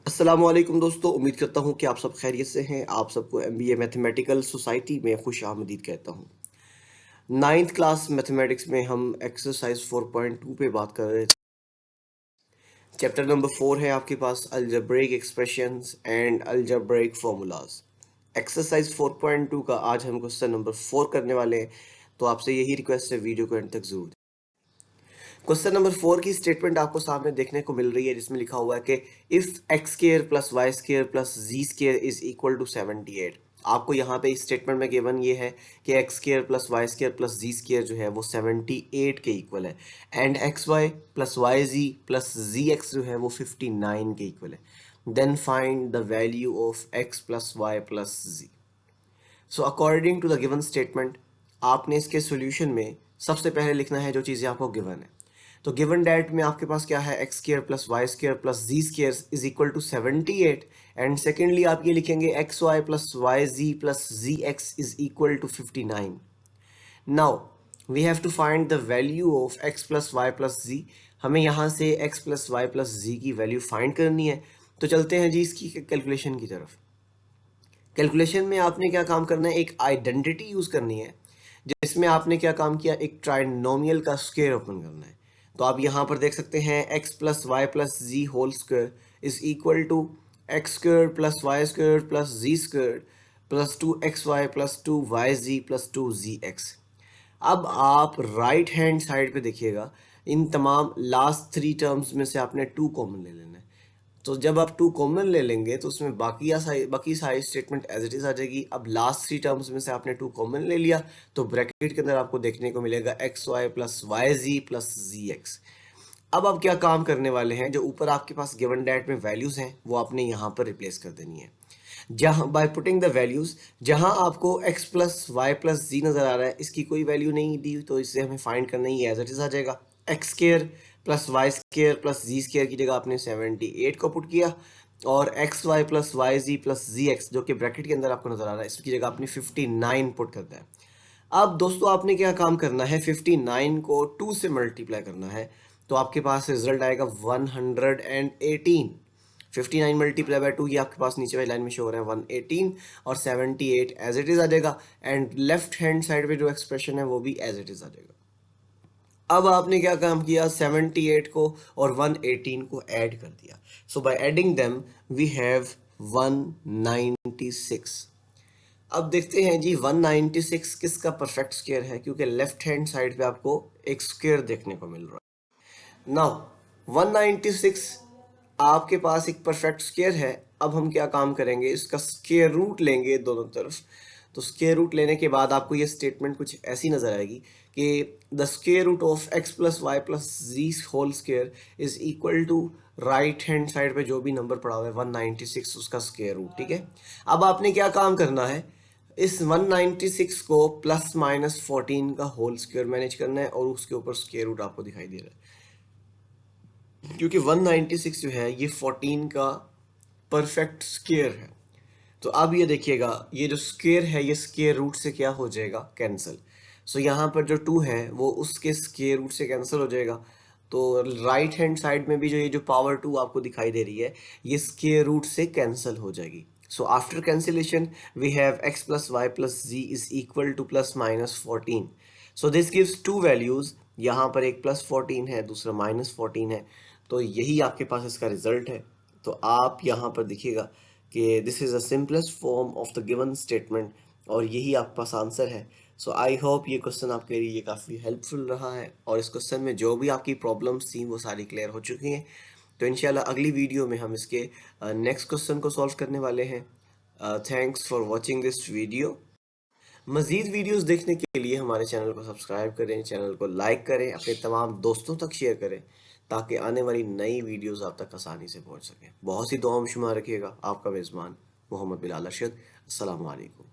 अस्सलामुअलैकुम दोस्तों, उम्मीद करता हूँ कि आप सब खैरियत से हैं। आप सबको एमबीए मैथमेटिकल सोसाइटी में खुश आमदीद कहता हूँ। 9th क्लास मैथमेटिक्स में हम एक्सरसाइज 4.2 पे बात कर रहे थे। चैप्टर नंबर 4 है आपके पास algebraic expressions and algebraic formulas. Exercise 4.2 का आज हम क्वेश्चन नंबर 4 करने वाले हैं, तो आपसे यही रिक्वेस्ट है वीडियो को एंड तक जरूर। क्वेश्चन नंबर 4 की स्टेटमेंट आपको सामने देखने को मिल रही है, जिसमें लिखा हुआ है कि if x square plus y square plus z square is equal to 78। आपको यहाँ पे इस स्टेटमेंट में गिवन ये है कि x square plus y square plus z square जो है वो 78 के इक्वल है, and x y plus y z plus z x जो है वो 59 के इक्वल है। Then find the value of x plus y plus z. So according to the given statement आपने इसके सॉल्यूशन में सबसे पहले लिखना है जो चीज़ें आपको गिवन है। तो गिवन डेट में आपके पास क्या है, x square plus y square plus z square is equal to 78, and secondly आप ये लिखेंगे x y plus y z plus z x is equal to 59। Now we have to find the value of x plus y plus z. हमें यहाँ से x plus y plus z की value find करनी है। तो चलते हैं जी इसकी कैलकुलेशन की तरफ। कैलकुलेशन में आपने क्या काम करना है, एक आइडेंटिटी यूज करनी है, जिसमें आपने क्या काम किया, एक ट्राइनोमियल का स्क्वायर ओपन करना है। तो आप यहाँ पर देख सकते हैं x plus y plus z whole square is equal to x square plus y square plus z square plus 2xy plus 2yz plus 2zx। अब आप राइट हैंड साइड पे देखिएगा, इन तमाम लास्ट 3 टर्म्स में से आपने 2 कॉमन ले लेना है। तो जब आप 2 कॉमन ले लेंगे तो उसमें बाकी सारी स्टेटमेंट एज इट इज आ जाएगी। अब लास्ट 3 टर्म्स में से आपने 2 कॉमन ले लिया, तो ब्रैकेट के अंदर आपको देखने को मिलेगा x y plus y z plus z x. अब आप क्या काम करने वाले हैं, जो ऊपर आपके पास गिवन डेट में वैल्यूज हैं वो आपने यहाँ पर रिप्लेस कर देनी है। जहाँ बाय पुटिंग द वैल्यूज, जहाँ आपको x प्लस वाई प्लस जी नज़र आ रहा है, इसकी कोई वैल्यू नहीं दी, तो इससे हमें फाइंड करना ही एज इट इज आ जाएगा। X square plus y square plus z square की जगह आपने 78 को पुट किया, और x y plus y z plus z x जो कि ब्रैकेट के अंदर आपको नजर आ रहा है, इसकी जगह आपने 59 पुट करना है। अब दोस्तों आपने क्या काम करना है, 59 को 2 से मल्टीप्लाई करना है, तो आपके पास रिजल्ट आएगा 118। 59 मल्टीप्लाई बाय 2 ये आपके पास नीचे वाली लाइन में शो हो रहा है 118, और 78 एज इट इज आ जाएगा, एंड लेफ्ट हैंड साइड पे जो एक्सप्रेशन है वो भी एज इट इज आ जाएगा। अब आपने क्या काम किया, 78 को और 118 को ऐड कर दिया। So by adding them we have 196। अब देखते हैं जी 196 किसका परफेक्ट स्क्वायर है, क्योंकि लेफ्ट हैंड साइड पे आपको एक स्क्वायर देखने को मिल रहा है। नाउ 196 आपके पास एक परफेक्ट स्क्वायर है। अब हम क्या काम करेंगे, इसका स्क्वायर रूट लेंगे दोनों तरफ। तो स्क्वायर रूट लेने के बाद आपको ये स्टेटमेंट कुछ ऐसी नजर आएगी कि the square root of x plus y plus z whole square is equal to right hand side पे जो भी नंबर पड़ा हुआ है 196 उसका स्क्वायर रूट। ठीक है, अब आपने क्या काम करना है, इस 196 को प्लस माइनस 14 का होल स्क्वायर मैनेज करना है, और उसके ऊपर स्क्वायर रूट आपको दिखाई दे रहा है, क्योंकि 196 जो है ये 14 का परफेक्ट स्क्वायर है। तो अब ये देखिएगा, ये जो स्क्वायर है ये स्क्वायर रूट से क्या हो जाएगा, कैंसिल। सो यहाँ पर जो 2 है वो उसके स्क्वायर रूट से कैंसिल हो जाएगा। तो राइट हैंड साइड में भी जो ये जो पावर 2 आपको दिखाई दे रही है, ये स्क्वायर रूट से कैंसिल हो जाएगी। So after cancellation we have x plus y plus z is equal to plus minus 14। So this gives 2 values, यहाँ पर एक प्लस 14 है, दूसरा माइनस 14 है। तो यही आपके पास इसका रिजल्ट है। तो आप यहाँ पर देखिएगा कि this is the simplest form of the given statement, और यही आपके पास आंसर है। सो आई होप ये क्वेश्चन आपके लिए काफ़ी हेल्पफुल रहा है, और इस क्वेश्चन में जो भी आपकी प्रॉब्लम्स थी वो सारी क्लियर हो चुकी हैं। तो इंशाल्लाह अगली वीडियो में हम इसके नेक्स्ट क्वेश्चन को सॉल्व करने वाले हैं। Thanks for watching this video. मज़ीद वीडियोस देखने के लिए हमारे चैनल को सब्सक्राइब करें, चैनल को लाइक करें, अपने तमाम दोस्तों तक शेयर करें, ताकि आने वाली नई वीडियोस आप तक आसानी से पहुंच सकें। बहुत सी दुआ में शुमार रखिएगा। आपका मेज़बान मोहम्मद बिलाल अरशद। अस्सलामु अलैकुम।